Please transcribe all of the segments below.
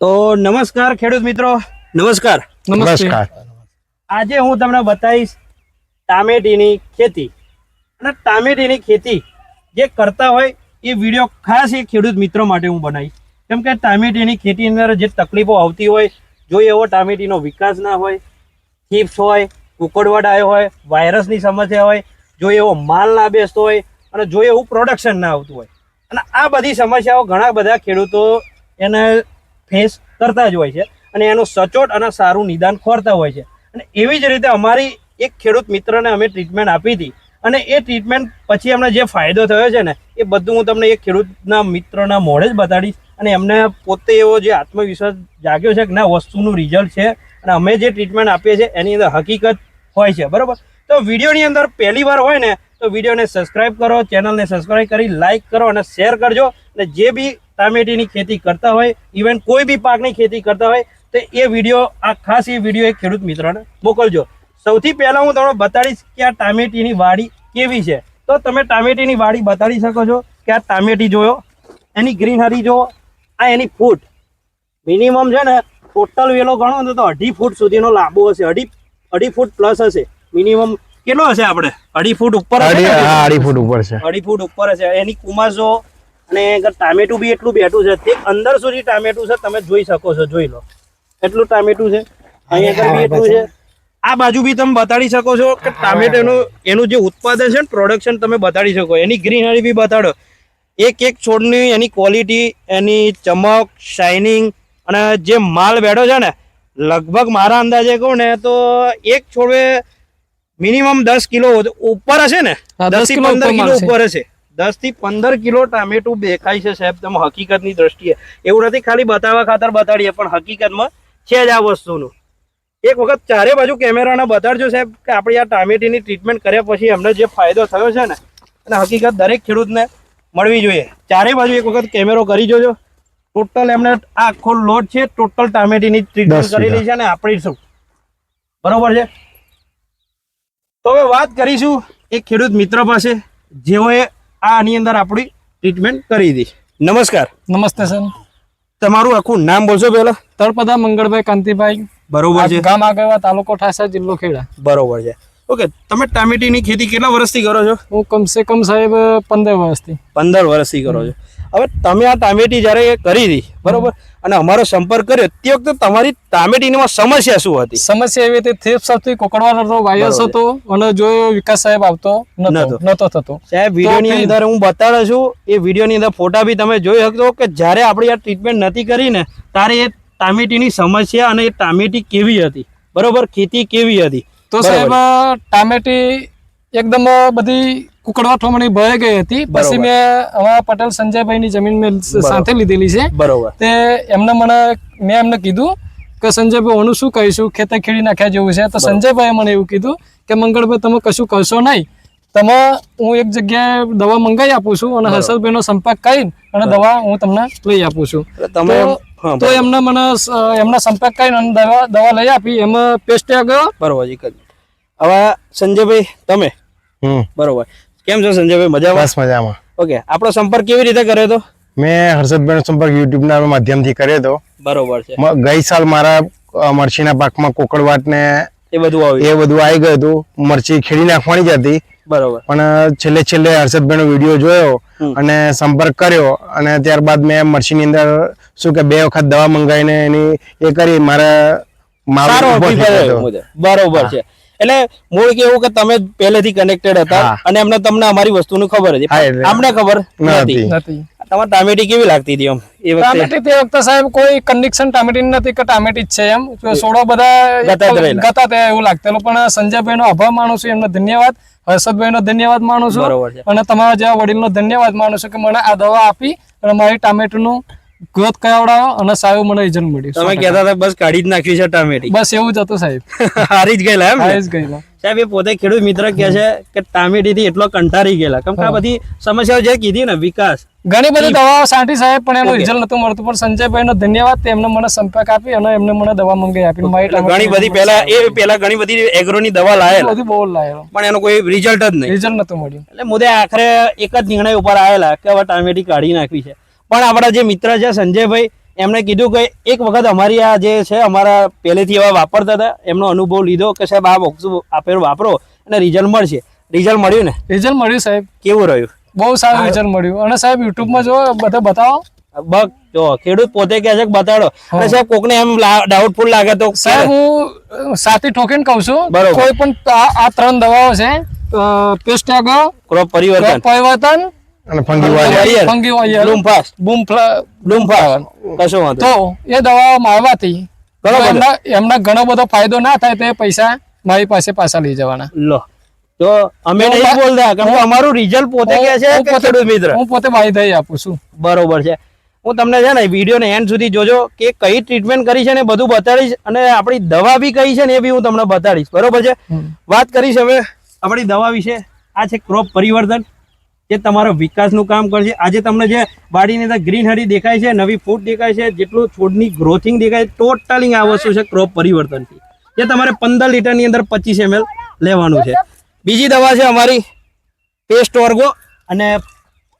તો નમસ્કાર ખેડૂત મિત્રો, નમસ્કાર. નમસ્કાર. આજે હું તમને બતાવીશ ટામેટીની ખેતી. અને ટામેટીની ખેતી જે કરતા હોય એ વિડીયો ખાસ એ ખેડૂત મિત્રો માટે હું બનાવીશ. કેમ કે ટામેટીની ખેતીની અંદર જે તકલીફો આવતી હોય, જો એવો ટામેટીનો વિકાસ ના હોય, ચીપ્સ હોય, કુકડવડ આવ્યો હોય, વાયરસની સમસ્યા હોય, જો એવો માલ ના બેસતો હોય અને જો એવું પ્રોડક્શન ના આવતું હોય, અને આ બધી સમસ્યાઓ ઘણા બધા ખેડૂતો એને ફેસ કરતા જ હોય છે અને એનું સચોટ અને સારું નિદાન ખોરતા હોય છે. અને એવી જ રીતે અમારી એક ખેડૂત મિત્રને અમે ટ્રીટમેન્ટ આપી હતી અને એ ટ્રીટમેન્ટ પછી અમને જે ફાયદો થયો છે ને એ બધું હું તમને એક ખેડૂતના મિત્રના મોઢે જ બતાડીશ. અને એમને પોતે એવો જે આત્મવિશ્વાસ જાગ્યો છે કે ના વસ્તુનું રિઝલ્ટ છે અને અમે જે ટ્રીટમેન્ટ આપીએ છીએ એની અંદર હકીકત હોય છે. બરાબર? તો વિડીયોની અંદર પહેલી વાર હોય ને તો વિડીયોને સબસ્ક્રાઈબ કરો, ચેનલને સબસ્ક્રાઈબ કરી લાઇક કરો અને શેર કરજો. અને જે બી ટામેટીની ખેતી કરતા હોય, ઇવન કોઈ બી પાકની ખેતી કરતા હોય તો એ વિડીયો ખાસ એ વિડીયો એક ખેડૂત મિત્રને મોકલજો. સૌથી પહેલાં હું તમને બતાડીશ કે આ ટામેટીની વાડી કેવી છે. તો તમે ટામેટીની વાડી બતાડી શકો છો કે આ ટામેટી જોયો, એની ગ્રીનહરી જુઓ, આ એની ફૂટ મિનિમમ છે ને ટોટલ વેલો ગણો ને તો 2.5 ફૂટ સુધીનો લાંબો હશે. અઢી ફૂટ પ્લસ હશે મિનિમમ. કેટલો હશે આપણે 2.5 ફૂટ ઉપર? 2.5 ફૂટ ઉપર છે. 2.5 ફૂટ ઉપર હશે. એની કુમાસ જો અને ટામેટું બી એટલું બેઠું છે, તે અંદર સુધી ટામેટું છે, તમે જોઈ શકો છો. જોઈ લો એટલું ટામેટું છે, અહીંયા આગળ બી એટલું છે. આ બાજુ બી તમે બતાડી શકો છો કે ટામેટાનું એનું જે ઉત્પાદન છે ને પ્રોડક્શન તમે બતાડી શકો. એની ગ્રીનરી બી બતાડો, એક એક છોડની એની ક્વોલિટી, એની ચમક, શાઇનિંગ અને જે માલ બેઠો છે ને, લગભગ મારા અંદાજે કહું ને તો એક છોડે મિનિમમ 10 કિલો ઉપર હશે ને, 10 થી 15 કિલો ઉપર હશે. 10 થી 15 કિલો ટામેટું દેખાય છે સાહેબ. તમે હકીકતની દ્રષ્ટિએ એવું નથી ખાલી બતાવવા ખાતર બતાડીએ, પણ હકીકતમાં છે જ આ વસ્તુનું. એક વખત ચારે બાજુ કેમેરાને બતાડજો સાહેબ કે આપણી આ ટામેટીની ટ્રીટમેન્ટ કર્યા પછી એમને જે ફાયદો થયો છે ને, અને હકીકત દરેક ખેડૂતને મળવી જોઈએ. ચારે બાજુ એક વખત કેમેરો કરી જોજો. ટોટલ એમને આ આખો લોટ છે, ટોટલ ટામેટીની ટ્રીટમેન્ટ કરેલી છે ને આપણી શું. બરોબર છે? તો હવે વાત કરીશું એક ખેડૂત મિત્ર પાસે જેઓએ આની અંદર આપણી ટ્રીટમેન્ટ કરી હતી. નમસ્કાર. નમસ્તે સર. તમારું આખું નામ બોલશો પહેલા? તળપદા મંગળભાઈ કાંતિભાઈ. બરોબર છે. ગામ આગેવા, તાલુકો ઠાસા, જિલ્લો ખેડા. બરોબર છે. ઓકે, તમે ટામેટીની ખેતી કેટલા વર્ષથી કરો છો? હું કમસે કમ સાહેબ 15 વર્ષથી. 15 વર્ષથી કરો છો. હવે તમે આ ટામેટી જ્યારે કરી હતી, બરોબર, અને અમારો સંપર્ક કર્યો તે વખતે તમારી ટામેટીમાં સમસ્યા શું હતી? સમસ્યા એવી હતી, થેપ સાથે કોકડવાનો હતો, વાયરસ હતો અને જો વિકાસ સાહેબ આવતો નતો થતો. સાહેબ વિડીયોની અંદર હું બતાડું છું, એ વિડીયોની અંદર ફોટા બી તમે જોઈ શકશો કે જ્યારે આપણી આ ટ્રીટમેન્ટ નથી કરી ને ત્યારે એ ટામેટીની સમસ્યા અને એ ટામેટી કેવી હતી, બરોબર, ખેતી કેવી હતી. તો સાહેબ ટામેટી એકદમ બધી કુકડવા ઠોમણી ભરાઈ ગઈ હતી. પછી મેં અમારા પટેલ સંજયભાઈ ની જમીન મેં સાથે લીધેલી છે. બરોબર. તે મેં એમને કીધું કે સંજયભાઈ ઓનું શું કહીશું, ખેતર ખેડી નાખ્યા જેવું છે. તો સંજયભાઈએ મને એવું કીધું કે મંગળભાઈ તમે કશું કરશો નહીં, તમે હું એક જગ્યાએ દવા મંગાવી આપું છું અને હર્ષદભાઈ નો સંપર્ક કરીને અને દવા હું તમને લઈ આપું છું. તો એમને મને એમના સંપર્ક કરીને દવા લઈ આપી. એમાં પેસ્ટ ગયો. બરોબર. હવે સંજયભાઈ તમે બરોબર કેમ છો? સંજયભાઈ મજામાં? બસ મજામાં. ઓકે, આપણો સંપર્ક કેવી રીતે કર્યો હતો? મેં હર્ષદભાઈનો સંપર્ક યુટ્યુબ ના માધ્યમથી કર્યો હતો. બરોબર છે. ગઈ સાલ મારા મરચીના પાકમાં કોકડવાટ ને એ બધું આવી ગયું હતું. મરચી ખેડી નાખવાની જ હતી. બરોબર. પણ છેલ્લે હર્ષદભાઈનો વિડીયો જોયો અને સંપર્ક કર્યો અને ત્યારબાદ મેં મરચીની અંદર શું કે 2 વખત દવા મંગાવીને એની એ કરી મારા બરોબર છે. એટલે મૂળ કેવું કે તમે પહેલેથી કનેક્ટેડ હતા અને એમને તમને અમારી વસ્તુની ખબર હતી, અમને ખબર નથી. તમારે ટામેટી કેવી લાગતી હતી એમ એ વખતે? ટામેટી તે વખતે સાહેબ કોઈ કન્ડિશન ટામેટી નથી કે ટામેટી જ છે એમ. સોડો બધા ગતા હતા એવું લાગતેલું. પણ સંજયભાઈ નો આભાર માનું છું, એમનો ધન્યવાદ. હર્ષદભાઈ નો ધન્યવાદ માનું છું અને તમારા જેવા વડીલ નો ધન્યવાદ માનું છું કે મને આ દવા આપી અને મારી ટામેટી નું ગ્રોથ કરાવડાવો અને સારું મને રિઝલ્ટ મળ્યું. તમે કહેતા હતા બસ કાઢી જ નાખ્યું છે ટામેટી? બસ એવું જ હતું સાહેબ. હારી જ ગયેલા એમ? હારી જ ગયેલા સાહેબ. એ પોતે ખેડૂત મિત્ર કહે છે કે ટામેટી થી એટલો કંટાળી ગયેલા કેમ કે આ બધી સમસ્યાઓ જે કીધી ને, વિકાસ ઘણી બધી દવાઓ સાંટી સાહેબ પણ એનું રિઝલ્ટ નતું મળતું. પણ સંજયભાઈ નો ધન્યવાદ, એમને મને સંપર્ક આપી અને એમને મને દવા મંગાવી આપી. ઘણી બધી પહેલા ઘણી બધી એગ્રોની દવા લાયેલા, બહુ લાયેલો, પણ એનું કોઈ રિઝલ્ટ જ નહીં, રિઝલ્ટ નતું મળ્યું. એટલે મુદ્દે આખરે એક જ નિર્ણય ઉપર આવેલા કે હવે ટામેટી કાઢી નાખવી છે. પણ આપણા જે મિત્ર છે સંજયભાઈ, એમણે કીધું કે એક વખત અમારી આ જે છે અમારા પહેલેથી એવા વાપરતા હતા એમનો અનુભવ લીધો કે સાહેબ આ વસ્તુ આપેલું વાપરો અને રિઝલ્ટ મળશે. રિઝલ્ટ મળ્યું ને? રિઝલ્ટ મળ્યું સાહેબ. કેવું રહ્યું? બહુ સારું રિઝલ્ટ મળ્યું. અને સાહેબ યુટ્યુબમાં જો બધા બતાવો. બસ જો ખેડૂત પોતે કહે છે કે બતાડો. અને સાહેબ કોકને એમ ડાઉટફુલ લાગે તો સાહેબ હું સાથી ઠોકીને કહું છું, બરોબર. કોઈ પણ આ 3 દવાઓ છે, પેસ્ટાગો, ક્રોપ પરિવર્તન પરિવર્તન અને ફંગી વાળા ફંગી ઓઇલ, બ્લૂમફાસ્ટ બ્લૂમફાસ્ટ. કશો વાંધો તો એ દવાઓ મારવાથી બરોબર. એમના ઘણો બધો ફાયદો ના થાય તો એ પૈસા મારી પાસે પાછા લઈ જવાના. લો તો અમે નહીં બોલતા કેમ કે અમારું રિઝલ્ટ પોતે કહે છે કે ખેડૂત મિત્ર. હું પોતે બાંધી આપું છું. બરોબર છે. હું તમને છે ને વિડીયો ને એન્ડ સુધી જોજો કે કઈ ટ્રીટમેન્ટ કરી છે ને બધું બતાડીશ અને આપણી દવા બી કઈ છે ને એ બી હું તમને બતાડીશ. બરોબર છે. વાત કરીશ હવે આપણી દવા વિશે. આ છે ક્રોપ પરિવર્તન, જે તમારો વિકાસનું કામ કરશે. આજે તમને જે વાડીની અંદર ગ્રીનહરી દેખાય છે, નવી ફૂટ દેખાય છે, જેટલું છોડની ગ્રોથિંગ દેખાય છે, ટોટલી આ વસ્તુ છે ક્રોપ પરિવર્તનથી. જે તમારે 15 લીટરની અંદર 25 ml લેવાનું છે. બીજી દવા છે અમારી પેસ્ટ ઓર્ગો અને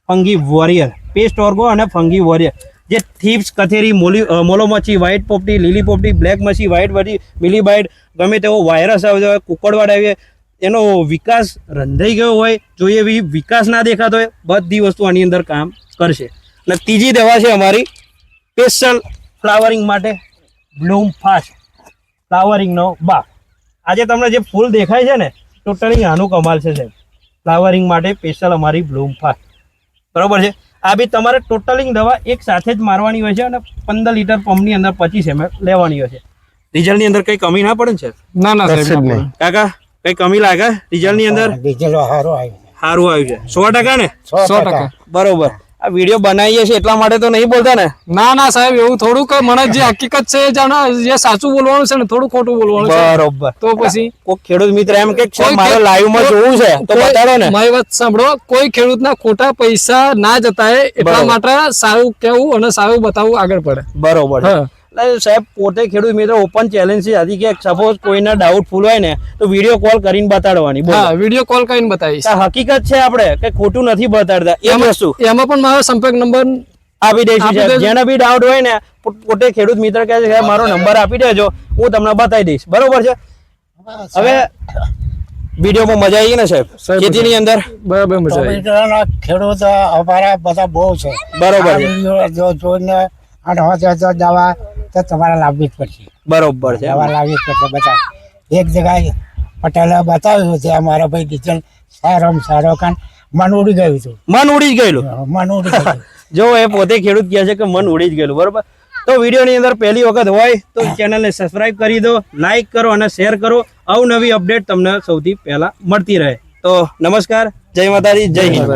ફંગી વોરિયર. પેસ્ટ ઓર્ગો અને ફંગી વોરિયર જે થીપ્સ, કથેરી, મોલોમચ્છી, વ્હાઇટ પોપટી, લીલી પોપટી, બ્લેક મચ્છી, વ્હાઇટ વટી, મિલીબાઇટ, ગમે તેવો વાયરસ આવ્યો હોય, કુકડવાડ આવી એનો વિકાસ રંધાઈ ગયો હોય, જોઈએ એવી વિકાસ ના દેખાતો હોય, બધી વસ્તુ આની અંદર કામ કરશે. અને ત્રીજી દવા છે અમારી સ્પેશિયલ ફ્લાવરિંગ માટે બ્લૂમ ફાસ્ટ ફ્લાવરિંગનો બા. આજે તમને જે ફૂલ દેખાય છે ને ટોટલી આનું કમાલ છે સાહેબ. ફ્લાવરિંગ માટે સ્પેશિયલ અમારી બ્લૂમ ફાસ્ટ. બરોબર છે. આ બી તમારે ટોટલિંગ દવા એક સાથે જ મારવાની હોય છે અને 15 લીટર પંપની અંદર 25 ml લેવાની હોય છે. રિઝલ્ટની અંદર કઈ કમી ના પડે ને સાહેબ? ના ના સાહેબ નહીં. કાકા કઈ કમી લાગે રિઝલ્ટની અંદર? સારું આવ્યું છે 100% ને? 100%. બરોબર. આ વિડીયો બનાવીએ છીએ એટલા માટે તો નહીં બોલતા ને? ના ના સાહેબ એવું થોડું કે મને જે હકીકત છે જે સાચું બોલવાનું છે ને થોડું ખોટું બોલવાનું છે. બરોબર. તો પછી કોઈ ખેડૂત મિત્ર એમ કે મારે લાઈવ માં જોવું છે તો બતાડો ને. મારી વાત સાંભળો, કોઈ ખેડૂતના ખોટા પૈસા ના જતાય એટલા માટે સારું કેવું અને સારું બતાવવું આગળ પડે. બરોબર છે. એટલે સાહેબ પોતે ખેડૂત મિત્ર ઓપન ચેલેન્જ છે આથી કે સપોઝ કોઈના ડાઉટફુલ હોય ને તો વિડીયો કોલ કરીને બતાડવાની. હા, વિડીયો કોલ કરીને બતાવીશ. આ હકીકત છે, આપણે કે ખોટું નથી બતાડતા એ વસ્તુ. એમાં પણ મારો સંપર્ક નંબર આપી દઈશું. જેને બી ડાઉટ હોય ને પોતે ખેડૂત મિત્ર કહે છે કે મારો નંબર આપી દેજો, હું તમને બતાવી દઈશ. બરોબર છે. હવે વિડીયોમાં મજા આવી ને સાહેબ ખેતીની અંદર? બરાબર મજા આવી. ખેડૂત અમારા બધા બહુ છે. બરોબર આ છે. વિડીયો જો જોઈને અને હવે દવા તો તમારે લાવવી જ પડશે. બરોબર છે. દવા લાવવી જ પડશે. બધા એક જગ્યાએ પટેલે બતાવ્યું છે અમારા ભાઈ રિઝલ્ટ સારામાં સારો કાન મન ઉડી ગયું હતું. મન ઉડી જ ગયેલું. મન ઉડી ગયું. જો એ પોતે ખેડૂત કહે છે કે મન ઉડી જ ગયેલું. બરોબર. તો વિડીયોની અંદર પહેલી વખત હોય તો ચેનલને સબસ્ક્રાઇબ કરી દો, લાઈક કરો અને શેર કરો. અવનવી અપડેટ તમને સૌથી પહેલા મળતી રહે. તો નમસ્કાર, જય માતાજી, જય હિન્દ.